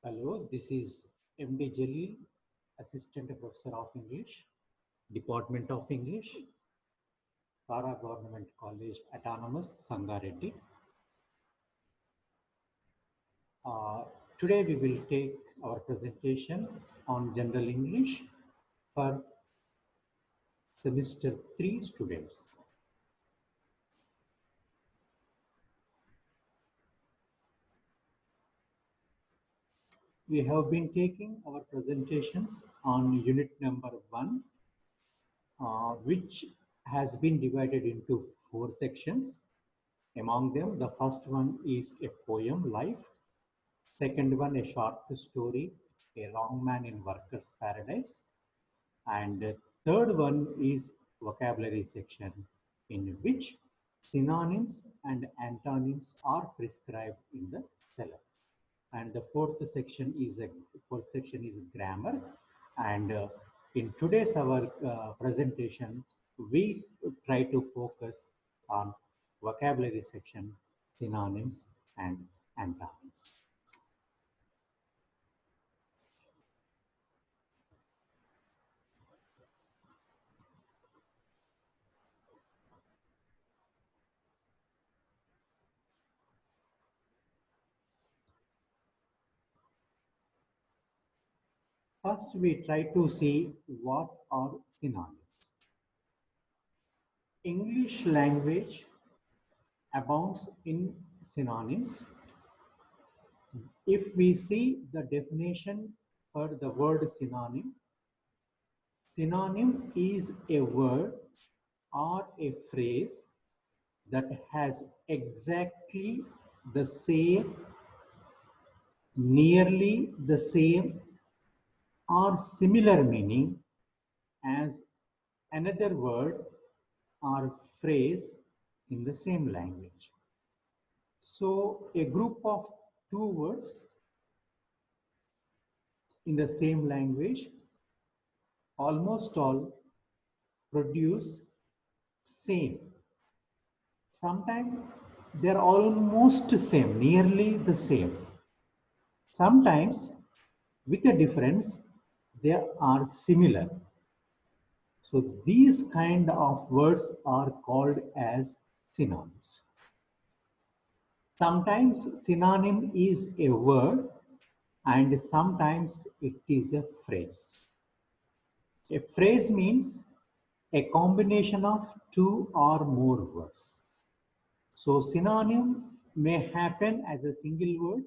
Hello, this is MD Jalil, Assistant Professor of English, Department of English, Tara Government College, Autonomous, Sangareddy. Today we will take our presentation on General English for Semester 3 students. We have been taking our presentations on unit number 1, which has been divided into 4 sections. Among them, the first one is a poem, Life. Second one, a short story, A Wrong Man in Workers' Paradise. And the third one is vocabulary section, in which synonyms and antonyms are prescribed in the syllabus. And the fourth section is grammar. And in today's our presentation, we try to focus on vocabulary section, synonyms and antonyms. First, we try to see what are synonyms. English language abounds in synonyms. If we see the definition for the word synonym, synonym is a word or a phrase that has exactly the same, nearly the same, or similar meaning as another word or phrase in the same language. So a group of two words in the same language almost all produce same. Sometimes they're almost same, nearly the same. Sometimes with a difference, they are similar. So these kind of words are called as synonyms. Sometimes synonym is a word and sometimes it is a phrase. A phrase means a combination of two or more words. So synonym may happen as a single word.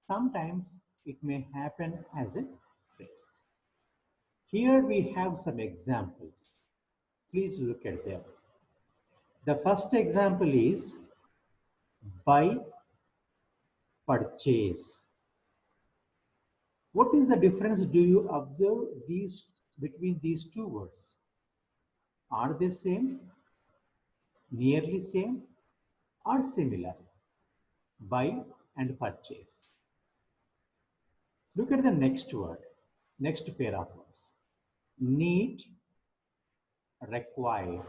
Sometimes it may happen as a phrase. Here we have some examples. Please look at them. The first example is buy, purchase. What is the difference do you observe between these two words? Are they same, nearly same, or similar? Buy and purchase. Look at the next word, next pair of words. Need, require.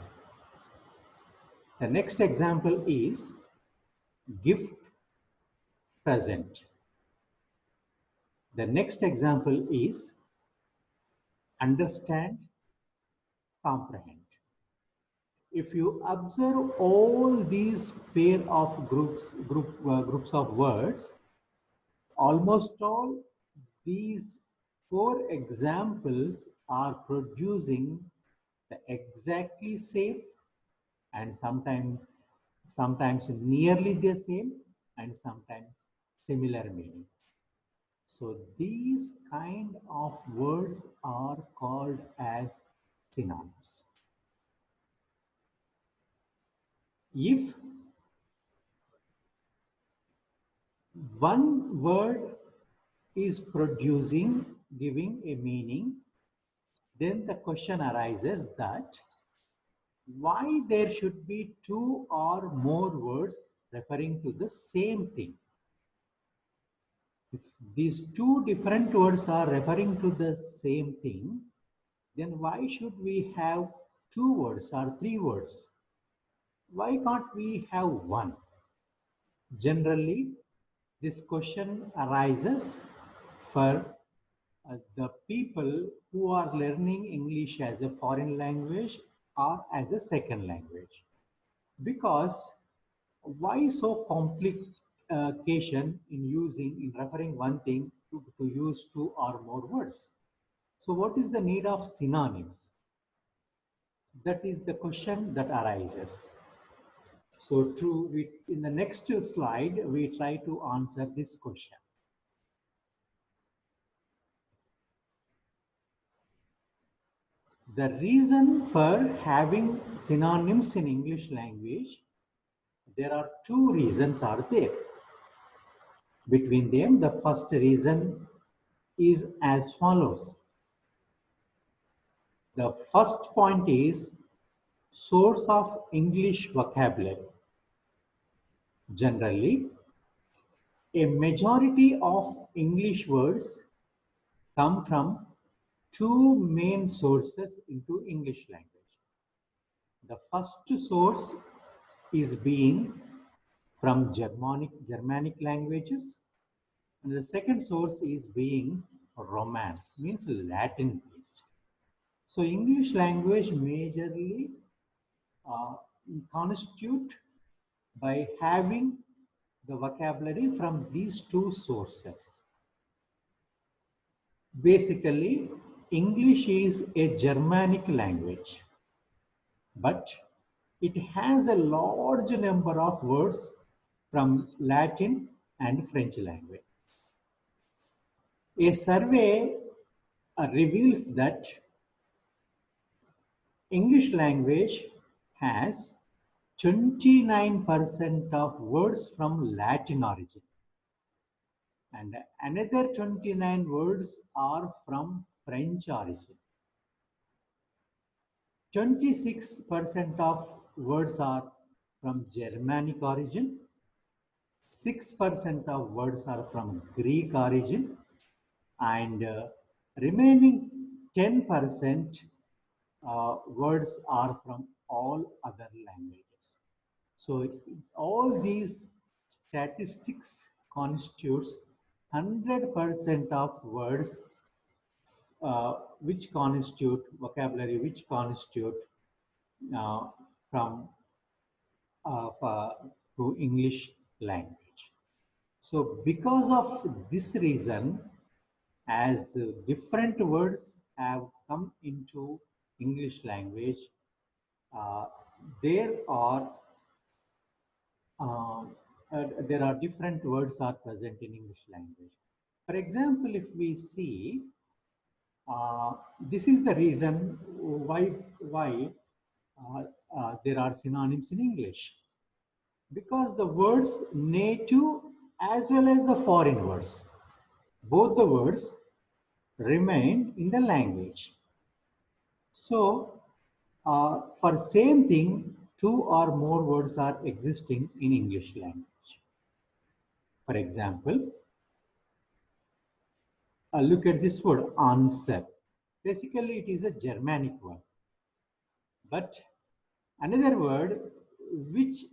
The next example is gift, present. The next example is understand, comprehend. If you observe all these pair of groups of words, almost all these four examples are producing the exactly same and sometimes nearly the same and sometimes similar meaning. So these kind of words are called as synonyms. If one word is giving a meaning, then the question arises that why there should be two or more words referring to the same thing. If these two different words are referring to the same thing, then why should we have two words or three words? Why can't we have one? Generally, this question arises for the people who are learning English as a foreign language or as a second language. Because why so complication in referring one thing to use two or more words? So what is the need of synonyms? That is the question that arises. So in the next slide, we try to answer this question. The reason for having synonyms in English language, there are two reasons are there. Between them, the first reason is as follows. The first point is source of English vocabulary. Generally, a majority of English words come from two main sources into English language. The first source is being from Germanic languages, and the second source is being Romance, means Latin based. So English language majorly constitute by having the vocabulary from these two sources. Basically, English is a Germanic language, but it has a large number of words from Latin and French language. A survey reveals that English language has 29% of words from Latin origin, and another 29 words are from French origin. 26% of words are from Germanic origin, 6% of words are from Greek origin, and remaining 10% words are from all other languages. So all these statistics constitutes 100% of words which constitute vocabulary, which constitute from to English language. So because of this reason, as different words have come into English language, there are different words are present in English language. For example, if we see, this is the reason why there are synonyms in English. Because the words native as well as the foreign words, both the words remain in the language. So for same thing, two or more words are existing in English language. For example, look at this word answer. Basically, it is a Germanic word. But another word which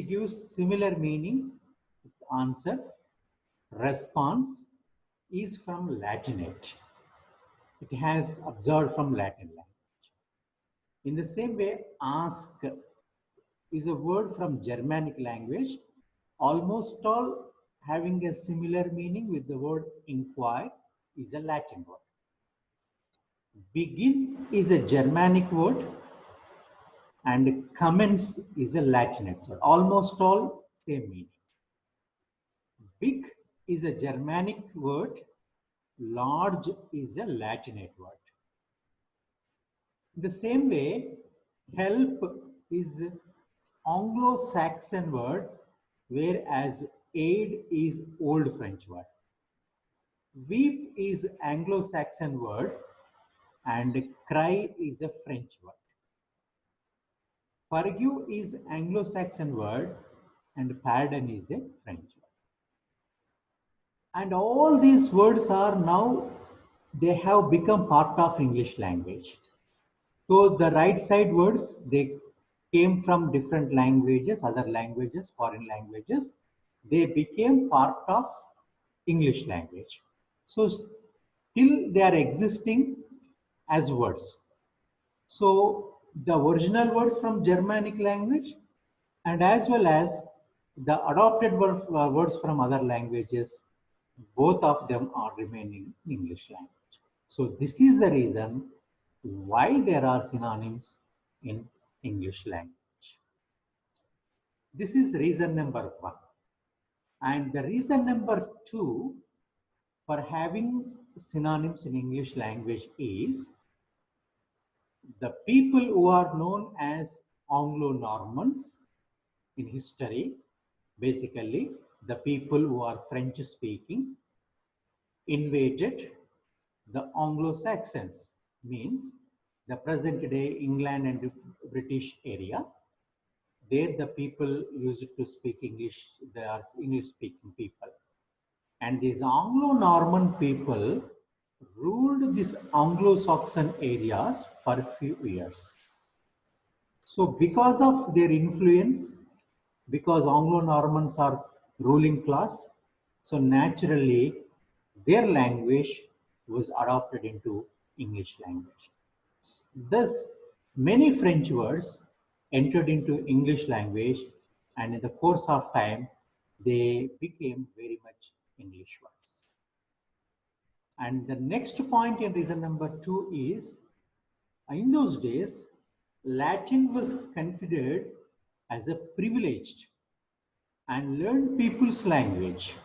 gives similar meaning, answer, response, is from Latinate. It has absorbed from Latin language. In the same way, ask is a word from Germanic language, almost all having a similar meaning with the word inquire, is a Latin word. Begin is a Germanic word, and commence is a Latinate word. Almost all same meaning. Big is a Germanic word, large is a Latinate word. The same way, help is Anglo-Saxon word, whereas aid is Old French word. Weep is Anglo-Saxon word, and cry is a French word. Forgive is Anglo-Saxon word, and pardon is a French word. And all these words are now, they have become part of English language. So the right side words, they came from different languages, other languages, foreign languages. They became part of English language. So still they are existing as words. So the original words from Germanic language and as well as the adopted words from other languages, both of them are remaining English language. So this is the reason why there are synonyms in English language. This is reason number one. And the reason number two for having synonyms in English language is the people who are known as Anglo-Normans in history, basically the people who are French speaking, invaded the Anglo-Saxons, means the present day England and British area. There the people used to speak English, they are English speaking people. And these Anglo-Norman people ruled these Anglo-Saxon areas for a few years. So because of their influence, because Anglo-Normans are ruling class, so naturally their language was adopted into English language. Thus, many French words entered into English language, and in the course of time, they became very much English words. And the next point in reason number two is, in those days, Latin was considered as a privileged and learned people's language.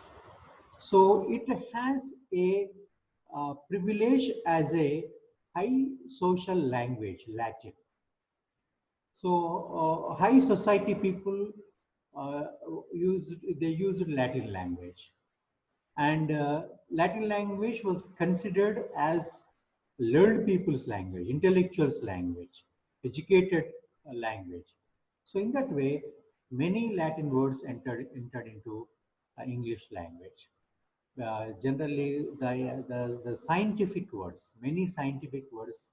So it has a privilege as a high social language, Latin. So high society people uh, they used Latin language, and Latin language was considered as learned people's language, intellectuals' language, educated language. So in that way, many Latin words entered into English language. Generally, the scientific words, many scientific words,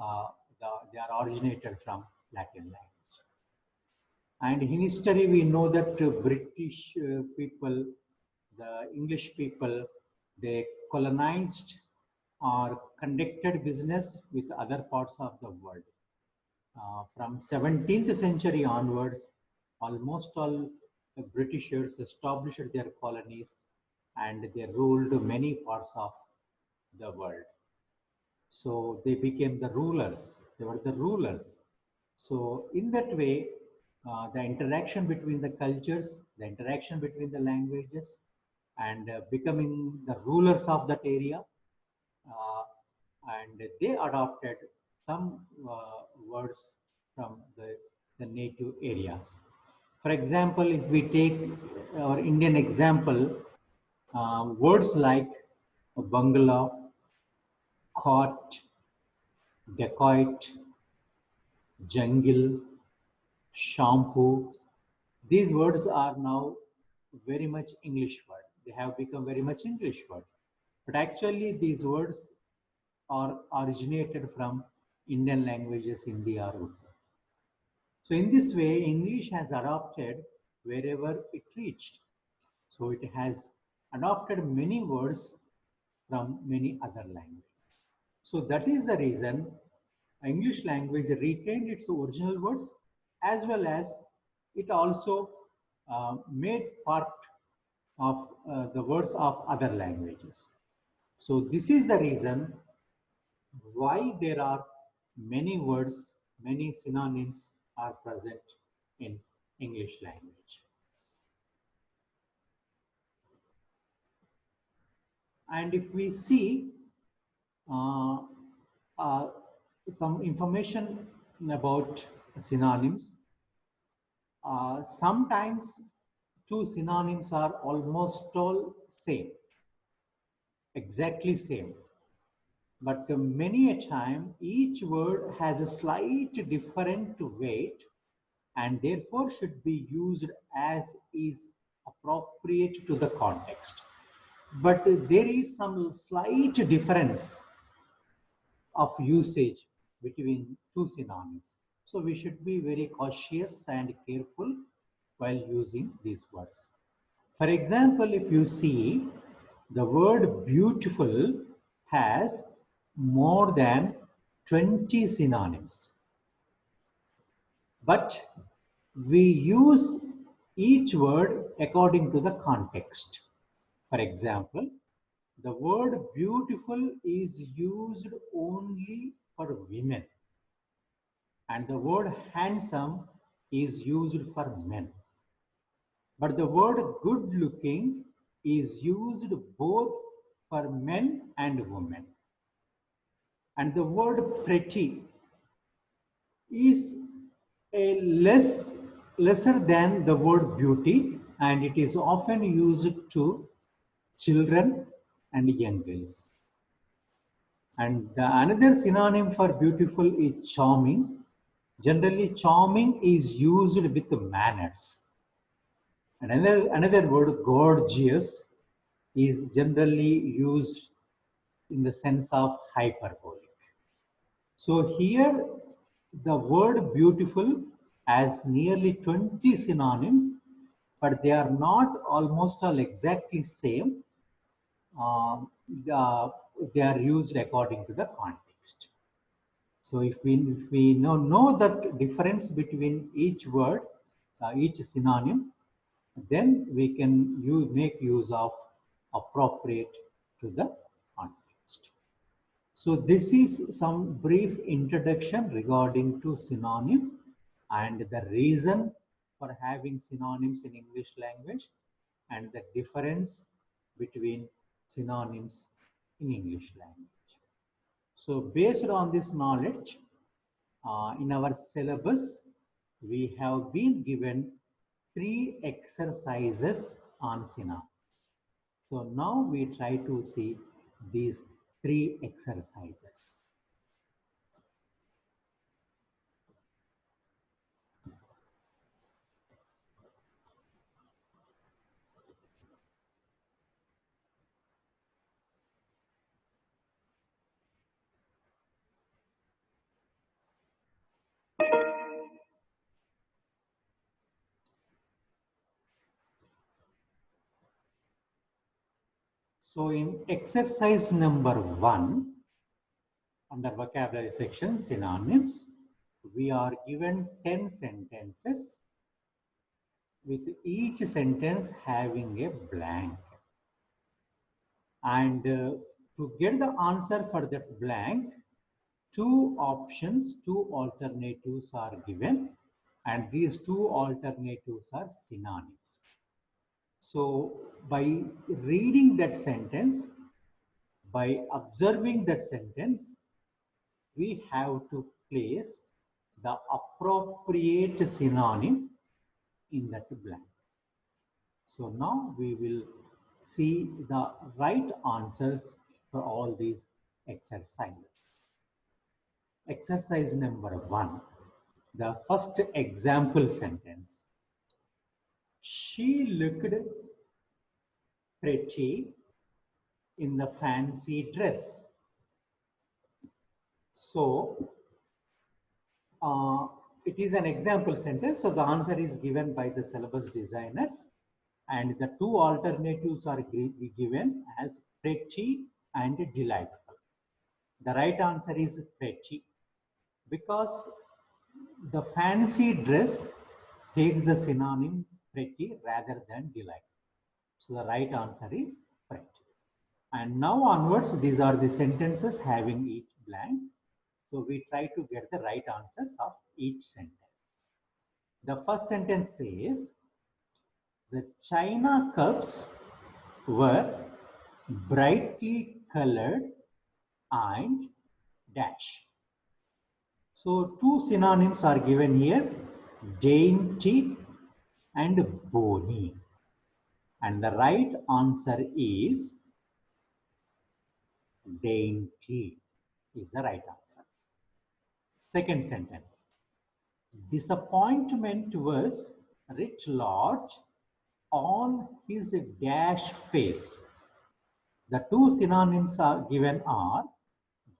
uh, they are originated from Latin language. And in history, we know that British people, the English people, they colonized or conducted business with other parts of the world. From 17th century onwards, almost all the Britishers established their colonies and they ruled many parts of the world. So they became the rulers. They were the rulers. So in that way, the interaction between the cultures, the interaction between the languages, and becoming the rulers of that area, uh, and they adopted some words from the native areas. For example, if we take our Indian example, words like bungalow, court, dacoit, jungle, shampoo, these words are now very much English word. They have become very much English word. But actually these words are originated from Indian languages, Hindi or Urdu. So in this way, English has adopted wherever it reached. So it has adopted many words from many other languages. So that is the reason English language retained its original words as well as it also made part of the words of other languages. So this is the reason why there are many words, many synonyms are present in English language. And if we see uh, uh, some information about synonyms, sometimes two synonyms are almost all same, exactly same. But many a time, each word has a slight different weight and therefore should be used as is appropriate to the context. But there is some slight difference of usage between two synonyms. So we should be very cautious and careful while using these words. For example, if you see The word beautiful has more than 20 synonyms. But we use each word according to the context. For example, the word beautiful is used only for women, and the word handsome is used for men. But the word good looking is used both for men and women. And the word pretty is a lesser than the word beauty, and it is often used to children and young girls. And another synonym for beautiful is charming. Generally, charming is used with manners. And another word, gorgeous, is generally used in the sense of hyperbolic. So here, the word beautiful has nearly 20 synonyms, but they are not almost all exactly same. Um, they are used according to the context. So if we know that difference between each word, each synonym, then we can make use of appropriate to the context. So this is some brief introduction regarding to synonym and the reason for having synonyms in English language and the difference between synonyms in English language. So based on this knowledge, in our syllabus, we have been given 3 exercises on synonyms. So now we try to see these 3 exercises. So in exercise number 1, under vocabulary section, synonyms, we are given 10 sentences with each sentence having a blank. And to get the answer for that blank, 2 options, 2 alternatives are given, and these 2 alternatives are synonyms. So by reading that sentence, by observing that sentence, we have to place the appropriate synonym in that blank. So now we will see the right answers for all these exercises. Exercise number 1, the first example sentence. She looked pretty in the fancy dress. So it is an example sentence. So the answer is given by the syllabus designers, and the 2 alternatives are given as pretty and delightful. The right answer is pretty, because the fancy dress takes the synonym pretty rather than delightful. So the right answer is pretty. And now onwards, these are the sentences having each blank. So we try to get the right answers of each sentence. The first sentence says, the china cups were brightly colored and dash. So 2 synonyms are given here, dainty and bony. And the right answer is dainty is the right answer. Second sentence. Disappointment was writ large on his dash face. The 2 synonyms are given are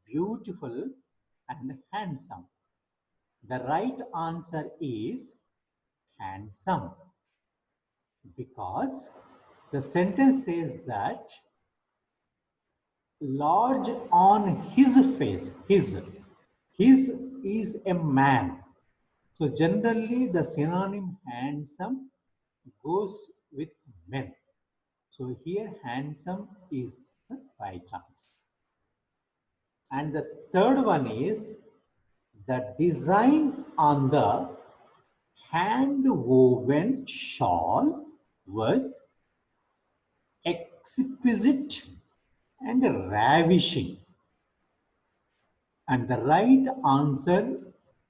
beautiful and handsome. The right answer is handsome, because the sentence says that large on his face. His is a man. So generally the synonym handsome goes with men. So here handsome is the right answer. And the third one is the design on the hand woven shawl was exquisite and ravishing. And the right answer,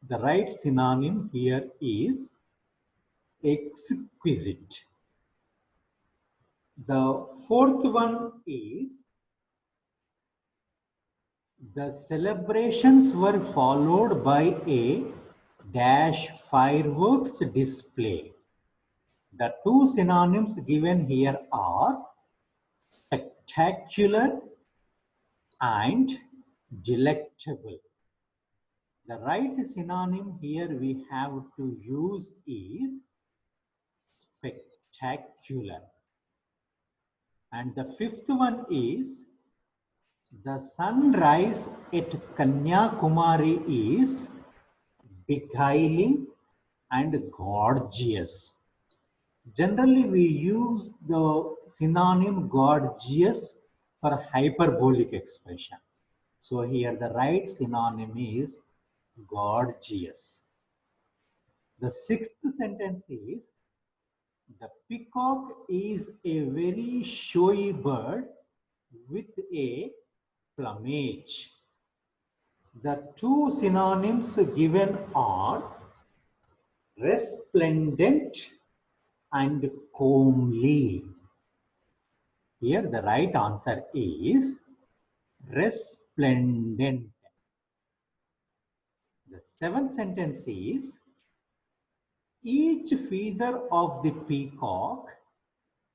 the right synonym here is exquisite. The fourth one is the celebrations were followed by a dash fireworks display. The two synonyms given here are spectacular and delectable. The right synonym here we have to use is spectacular. And the fifth one is the sunrise at Kanyakumari is beguiling and gorgeous. Generally, we use the synonym gorgeous for hyperbolic expression. So here the right synonym is gorgeous. The sixth sentence is the peacock is a very showy bird with a plumage. The two synonyms given are resplendent and comely. Here the right answer is resplendent. The seventh sentence is each feather of the peacock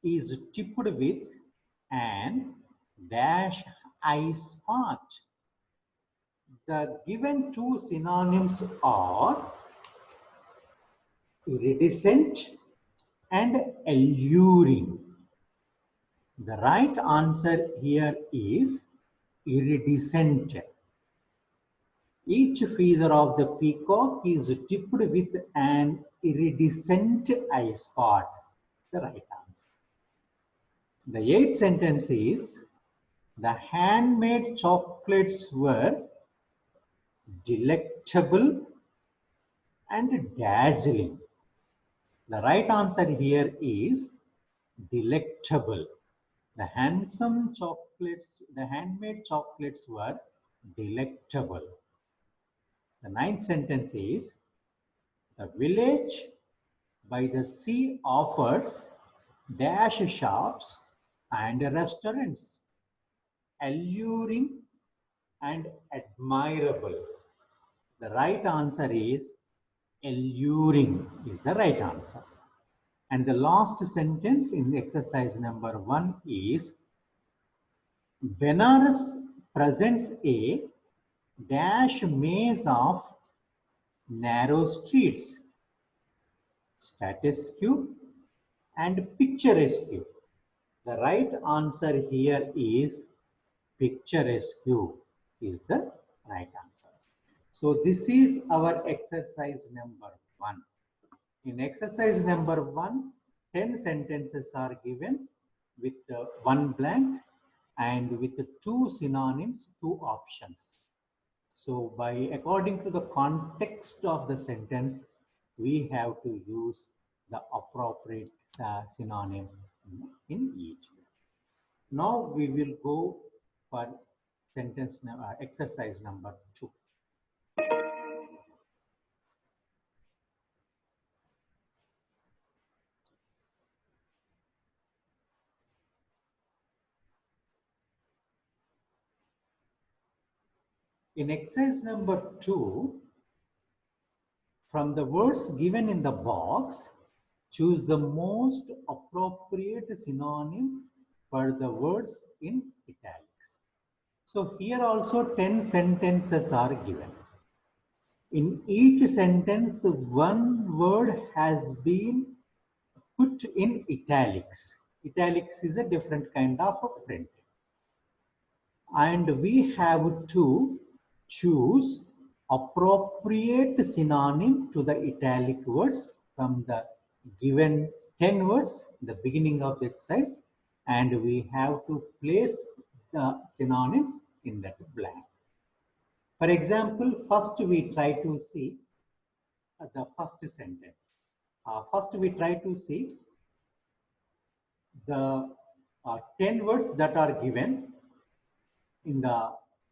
is tipped with an dash eye spot. The given two synonyms are iridescent and alluring. The right answer here is iridescent. Each feather of the peacock is tipped with an iridescent eye spot. The right answer. The eighth sentence is the handmade chocolates were delectable and dazzling. The right answer here is delectable. The handsome chocolates, the handmade chocolates were delectable. The ninth sentence is the village by the sea offers dash shops and restaurants, alluring and admirable. The right answer is alluring is the right answer. And the last sentence in exercise number 1 is Benares presents a dash maze of narrow streets, status quo and picturesque. The right answer here is picturesque is the right answer. So this is our exercise number 1. In exercise number 1, 10 sentences are given with 1 blank and with 2 synonyms, 2 options. So according to the context of the sentence, we have to use the appropriate synonym in each. Now we will go for exercise number 2. In exercise number 2, from the words given in the box, choose the most appropriate synonym for the words in italics. So here also 10 sentences are given. In each sentence, one word has been put in italics. Italics is a different kind of print. and we have to choose appropriate synonym to the italic words from the given 10 words, the beginning of the exercise, and we have to place the synonyms in that blank. For example, first we try to see the first sentence. First we try to see the 10 words that are given in the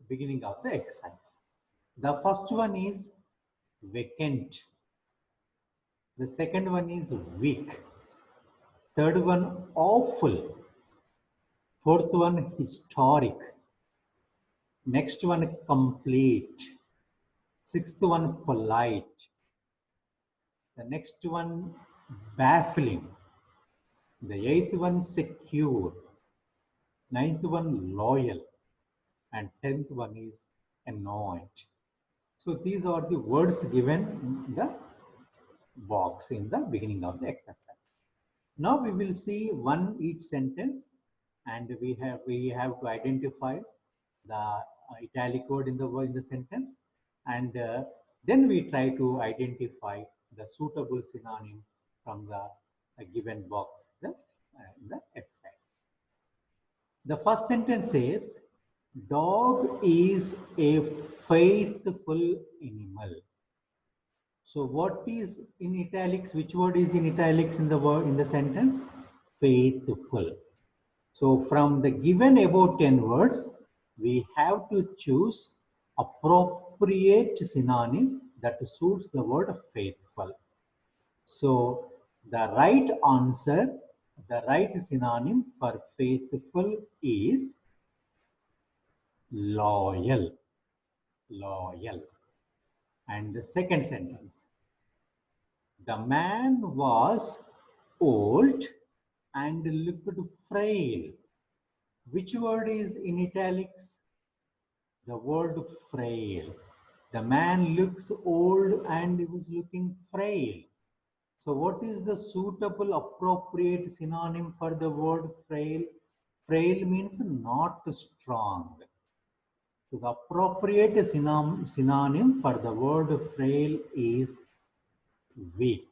beginning of the exercise. The first one is vacant. The second one is weak. Third one, awful. Fourth one, historic. Next one, complete. Sixth one, polite. The next one, baffling. The eighth one, secure. Ninth one, loyal. And 10th one is annoyed. So these are the words given in the box in the beginning of the exercise. Now we will see one each sentence, and we have to identify the italic word in the sentence, and then we try to identify the suitable synonym from the given box in the exercise. The first sentence says, dog is a faithful animal. So what is in italics? Which word is in italics in the word in the sentence? Faithful. So from the given above 10 words, we have to choose appropriate synonym that suits the word faithful. So the right answer, the right synonym for faithful is loyal. Loyal. And the second sentence, the man was old and looked frail. Which word is in italics? The word frail. The man looks old and he was looking frail. So what is the suitable appropriate synonym for the word frail? Frail means not strong. So the appropriate synonym for the word frail is weak.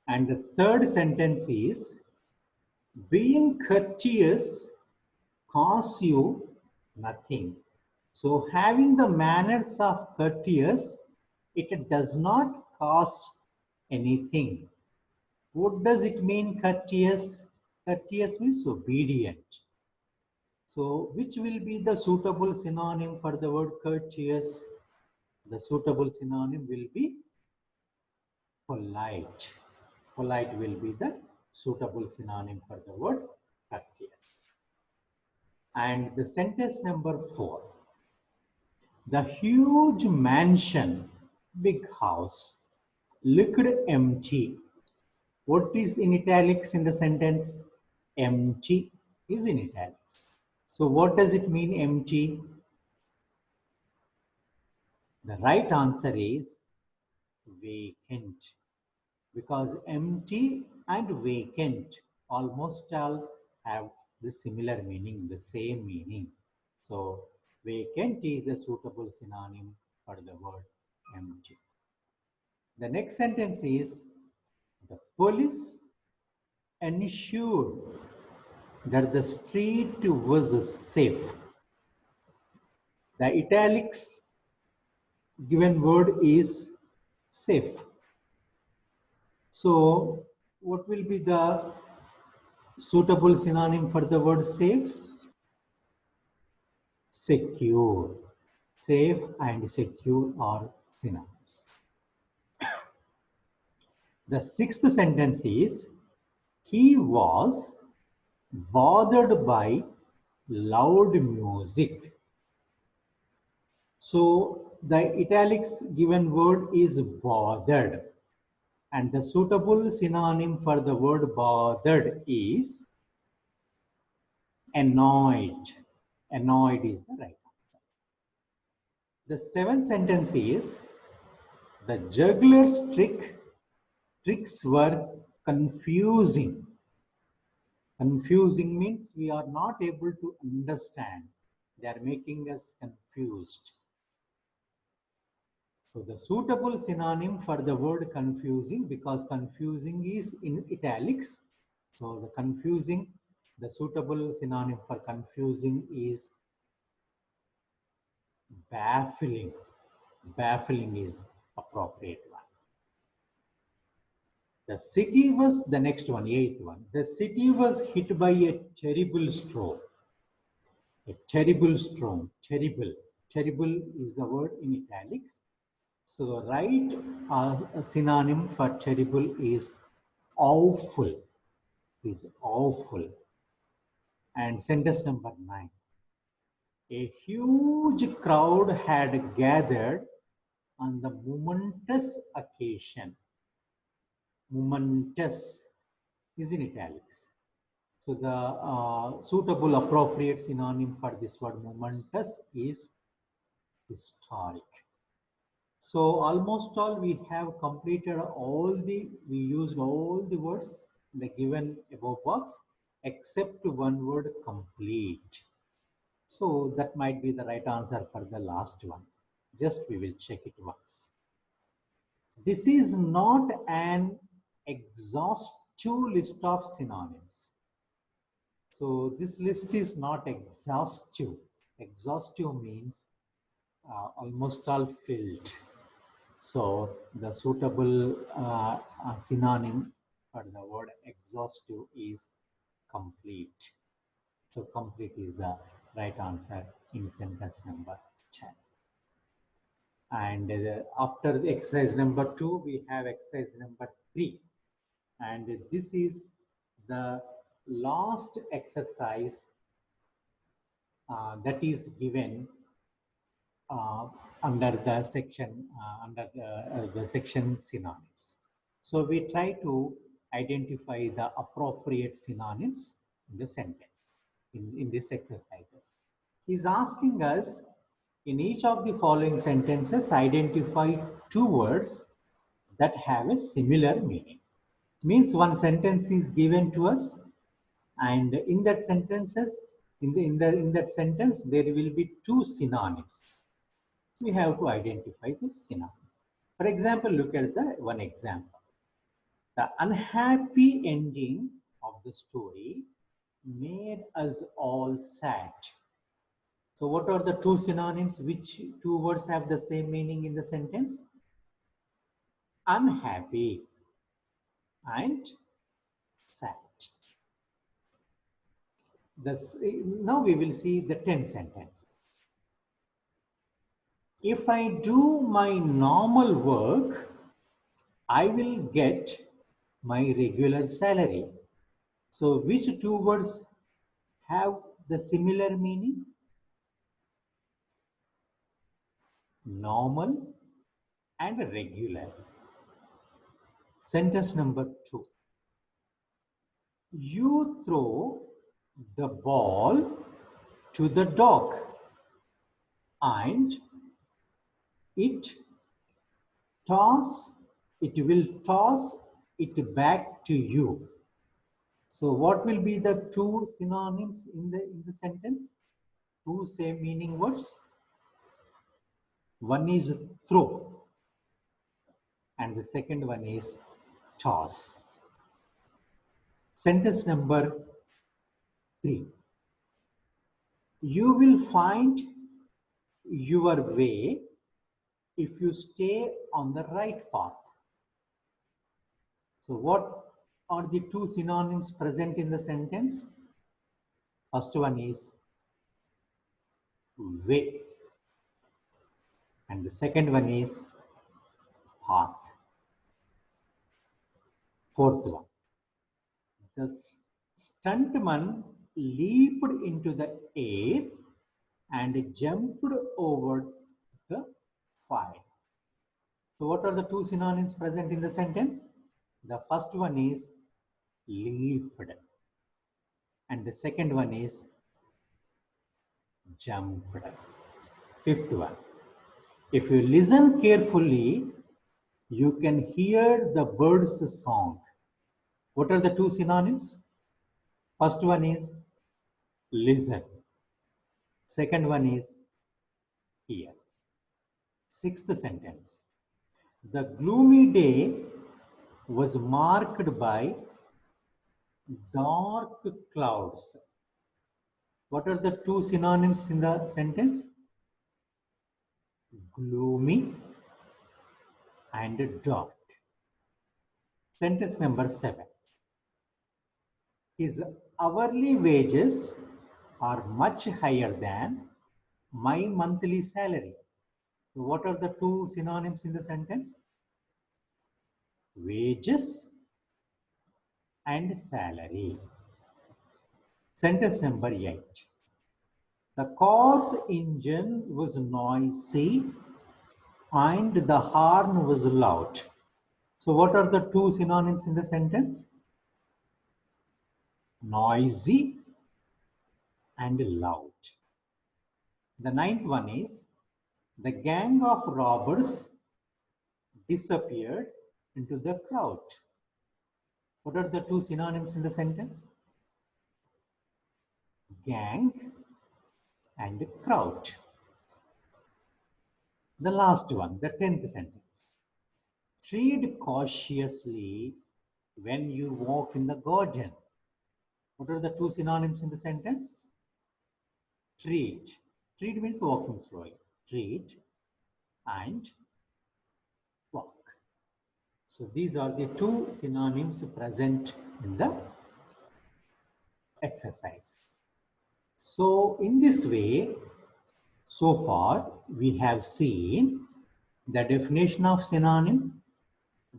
And the third sentence is, being courteous costs you nothing. So having the manners of courteous, it does not cost anything. What does it mean, courteous? Courteous means obedient. So which will be the suitable synonym for the word courteous? The suitable synonym will be polite. Polite will be the suitable synonym for the word courteous. And the sentence number 4. The huge mansion, big house, looked empty. What is in italics in the sentence? Empty is in italics. So what does it mean, empty? The right answer is vacant, because empty and vacant almost all have the similar meaning, the same meaning. So vacant is a suitable synonym for the word empty. The next sentence is, the police ensured that the street was safe. The italics given word is safe. So what will be the suitable synonym for the word safe? Secure. Safe and secure are synonyms. The sixth sentence is, he was bothered by loud music. So the italics given word is bothered, and the suitable synonym for the word bothered is annoyed. Annoyed is the right answer. The seventh sentence is, the juggler's tricks were confusing. Confusing means we are not able to understand. They are making us confused. So the suitable synonym for the word confusing, because confusing is in italics. So the confusing, the suitable synonym for confusing is baffling. Baffling is appropriate one. The city was the next one, eighth one. The city was hit by a terrible storm. A terrible storm. Terrible. Terrible is the word in italics. So the right synonym for terrible is awful. Is awful. And sentence number 9. A huge crowd had gathered on the momentous occasion. Momentous is in italics. So the suitable appropriate synonym for this word momentous is historic. So almost all we have completed we used all the words in the given above box except one word, complete. So that might be the right answer for the last one. Just we will check it once. This is not an exhaustive list of synonyms. So this list is not exhaustive. Exhaustive means almost all filled. So the suitable synonym for the word exhaustive is complete. So complete is the right answer in sentence number 10. And after the exercise number 2, we have exercise number 3. And this is the last exercise that is given under the section section synonyms. So we try to identify the appropriate synonyms in the sentence in this exercises. He's asking us, in each of the following sentences, identify 2 words that have a similar meaning. Means one sentence is given to us, and in that sentences, in that sentence, there will be 2 synonyms. We have to identify this synonym. For example, look at the one example. The unhappy ending of the story made us all sad. So what are the 2 synonyms? Which 2 words have the same meaning in the sentence? Unhappy and sad. Now we will see the 10 sentences. If I do my normal work, I will get my regular salary. So which 2 words have the similar meaning? Normal and regular. Sentence number 2. You throw the ball to the dog and it will toss it back to you. So what will be the 2 synonyms in the sentence? 2 same meaning words. One is throw and the second one is toss. Sentence number 3. You will find your way if you stay on the right path. So what are the 2 synonyms present in the sentence? First one is way and the second one is path. Fourth one. The stuntman leaped into the air and jumped over the fire. So what are the 2 synonyms present in the sentence? The first one is leaped and the second one is jumped. Fifth one. If you listen carefully, you can hear the bird's song. What are the 2 synonyms? First one is listen. Second one is hear. Sixth sentence. The gloomy day was marked by dark clouds. What are the two synonyms in the sentence? Gloomy and dark. Sentence number 7. His hourly wages are much higher than my monthly salary. So what are the two synonyms in the sentence? Wages and salary. Sentence number 8. The car's engine was noisy and the horn was loud. So what are the two synonyms in the sentence? Noisy and loud. The ninth one is, the gang of robbers disappeared into the crowd. What are the two synonyms in the sentence? Gang and crowd. The last one, the 10th sentence. Tread cautiously when you walk in the garden. What are the two synonyms in the sentence? Tread. Tread means walking slowly. Tread and walk. So these are the two synonyms present in the exercise. So in this way, so far we have seen the definition of synonym,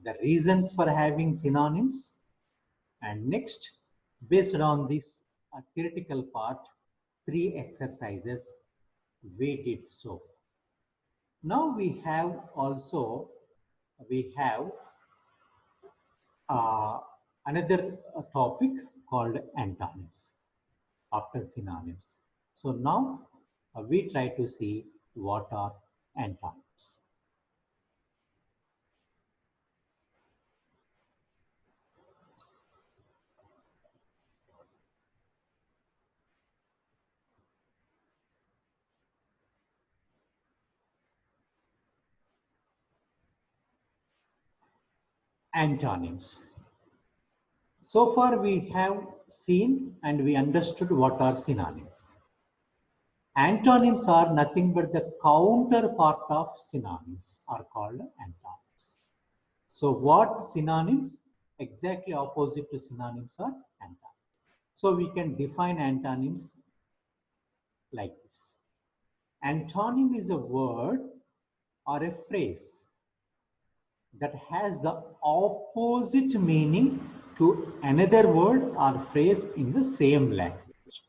the reasons for having synonyms, and next, based on this theoretical part, 3 exercises we did so. Now we have another topic called antonyms after synonyms. So now we try to see what are antonyms. Antonyms. So far we have seen and we understood what are synonyms. Antonyms are nothing but the counterpart of synonyms are called antonyms. So what synonyms? Exactly opposite to synonyms are antonyms. So we can define antonyms like this. Antonym is a word or a phrase that has the opposite meaning to another word or phrase in the same language.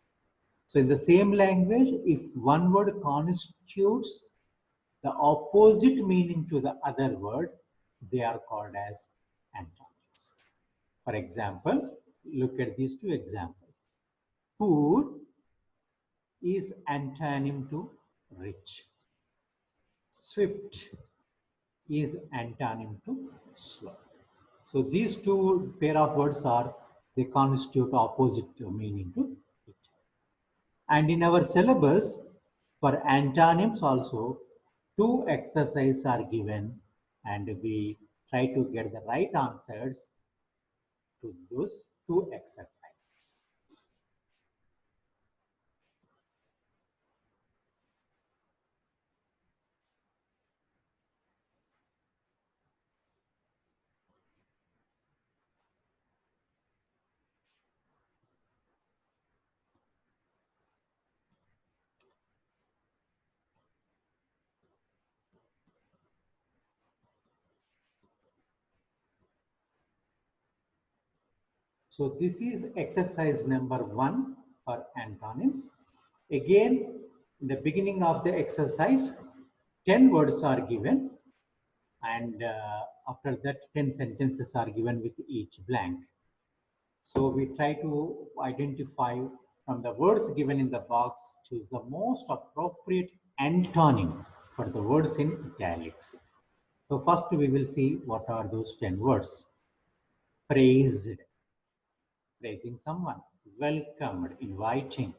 So in the same language, if one word constitutes the opposite meaning to the other word, they are called as antonyms. For example, look at these two examples. Poor is antonym to rich. Swift is antonym to slow. So these two pair of words they constitute opposite meaning to each other. And in our syllabus, for antonyms also, 2 exercises are given and we try to get the right answers to those 2 exercises. So this is exercise number 1 for antonyms. Again, in the beginning of the exercise, 10 words are given and after that 10 sentences are given with each blank. So we try to identify from the words given in the box, choose the most appropriate antonym for the words in italics. So first we will see what are those 10 words. Praised, praising someone. welcomed, inviting.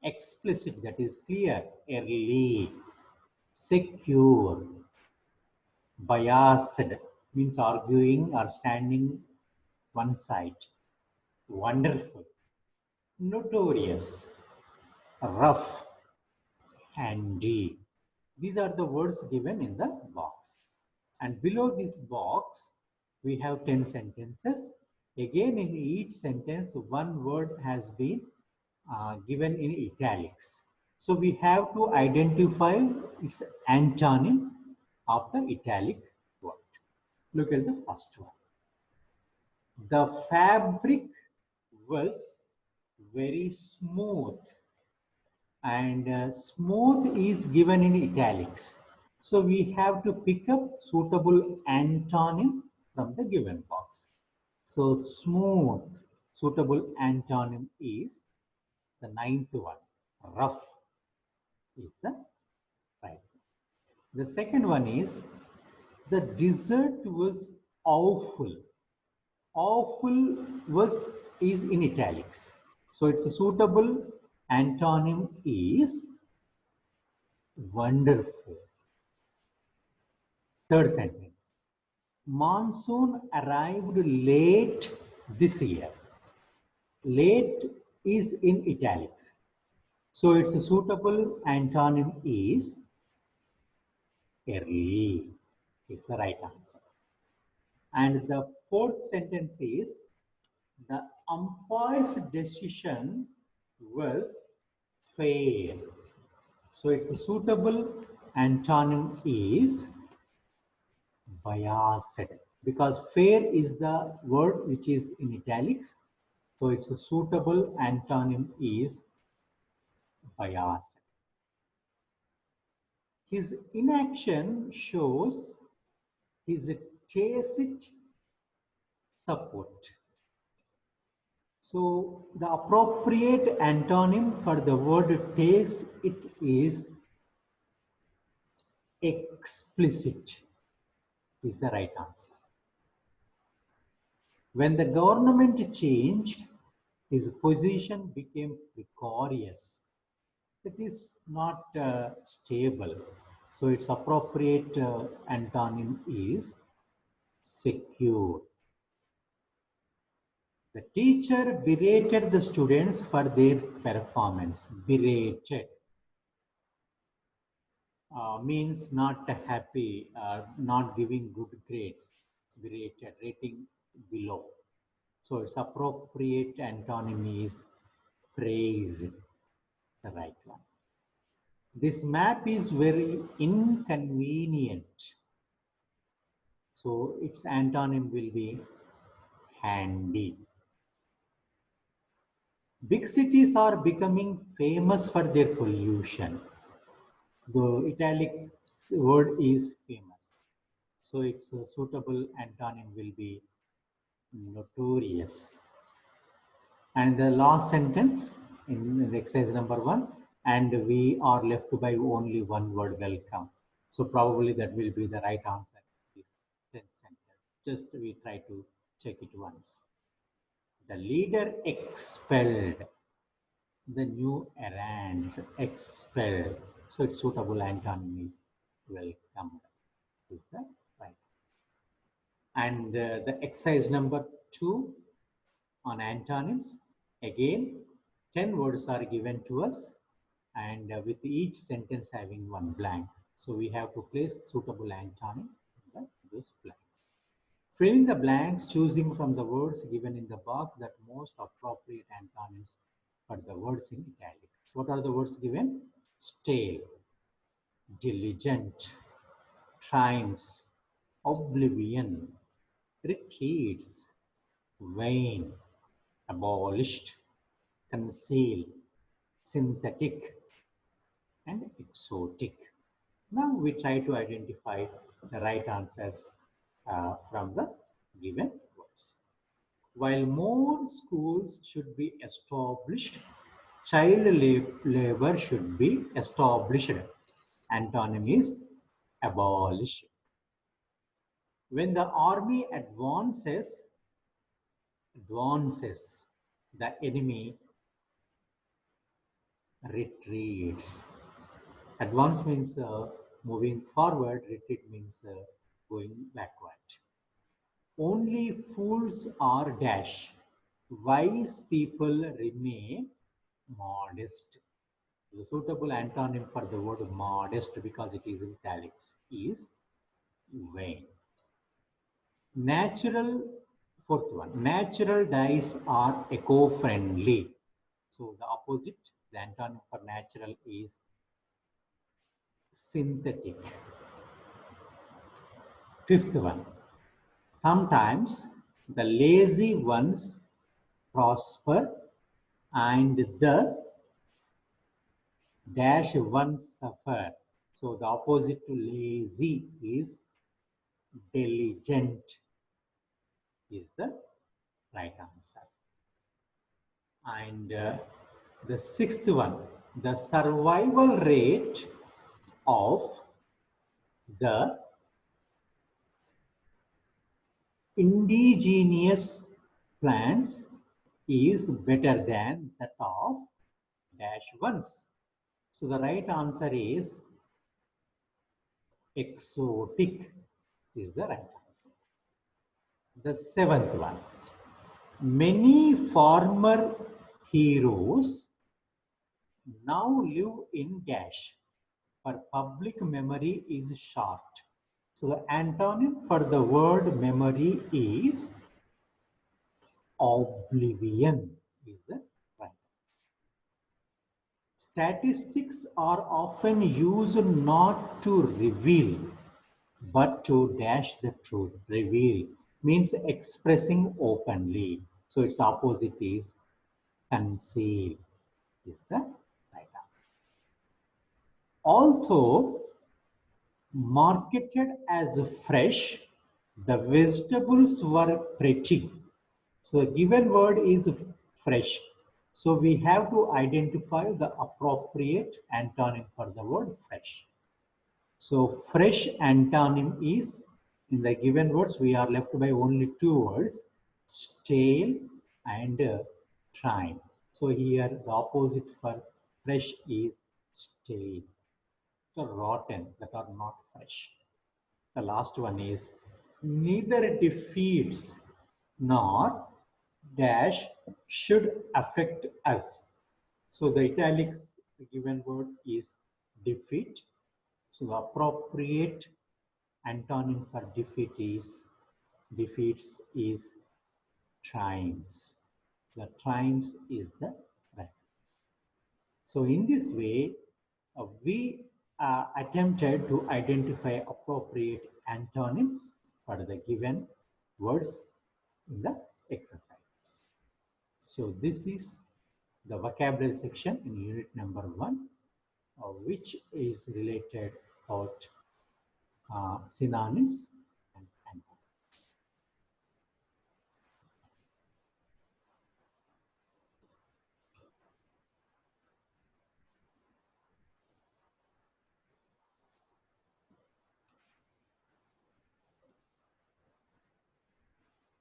Explicit, that is clear, early. Secure, biased, means arguing or standing one side. Wonderful, notorious, rough, handy. These are the words given in the box. And below this box, we have 10 sentences. Again, in each sentence, one word has been given in italics. So we have to identify its antonym of the italic word. Look at the first one. The fabric was very smooth, and smooth is given in italics. So we have to pick up suitable antonym from the given box. So smooth, suitable antonym is the ninth one. Rough is the right. The second one is the dessert was awful. Awful was is in italics. So it's a suitable antonym is wonderful. Third sentence. Monsoon arrived late this year. Late is in italics. So it's a suitable antonym is early. Is the right answer. And the fourth sentence is the umpire's decision was fair. So it's a suitable antonym is biased, because fair is the word which is in italics. So it's a suitable antonym is biased. His inaction shows his tacit support. So the appropriate antonym for the word tacit is explicit, is the right answer. When the government changed, his position became precarious. It is not stable. So its appropriate antonym is secure. The teacher berated the students for their performance. Berated means not happy, not giving good grades. Berated, rating below. So its appropriate antonym is praised, the right one. This map is very inconvenient. So its antonym will be handy. Big cities are becoming famous for their pollution. The italic word is famous. So its suitable antonym will be notorious. And the last sentence in the exercise number 1, and we are left by only one word, welcome. So probably that will be the right answer. This 10th sentence. Just we try to check it once. The leader expelled the new errands. Expelled. So it's suitable antonym is welcome. Is that right? And the exercise number 2 on antonyms. Again, 10 words are given to us, and with each sentence having one blank. So we have to place suitable antonym in those blanks. Fill in the blanks, choosing from the words given in the box that most appropriate antonyms for the words in italic. What are the words given? Stale, diligent, triumphs, oblivion, retreats, vain, abolished, conceal, synthetic, and exotic. Now we try to identify the right answers from the given words. While more schools should be established, child labor should be established. Antonym is abolish. When the army advances, the enemy retreats. Advance means moving forward, retreat means going backward. Only fools are dash. Wise people remain modest. The suitable antonym for the word modest, because it is in italics, is vain. Natural, fourth one, natural dyes are eco-friendly. So the opposite, the antonym for natural is synthetic. Fifth one, sometimes the lazy ones prosper and the dash ones suffer. So the opposite to lazy is diligent, is the right answer. And the sixth one, the survival rate of the indigenous plants is better than that of dash ones. So the right answer is exotic, is the right answer. The seventh one, many former heroes now live in dash, for public memory is short. So the antonym for the word memory is oblivion, is the right. Statistics are often used not to reveal, but to dash the truth. Reveal means expressing openly. So its opposite is conceal, is the right answer. Although marketed as fresh, the vegetables were pretty. So the given word is fresh. So we have to identify the appropriate antonym for the word fresh. So fresh antonym is, in the given words, we are left by only two words, stale and trying. So here the opposite for fresh is stale. So rotten, that are not fresh. The last one is neither defeats nor dash should affect us. So the italics, the given word is defeat. So the appropriate antonym for defeats is triumphs. The triumphs is the right. So in this way, we attempted to identify appropriate antonyms for the given words in the exercise. So this is the vocabulary section in unit number 1, which is related about synonyms and antonyms.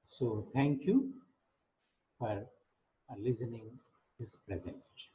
So thank you for listening this presentation.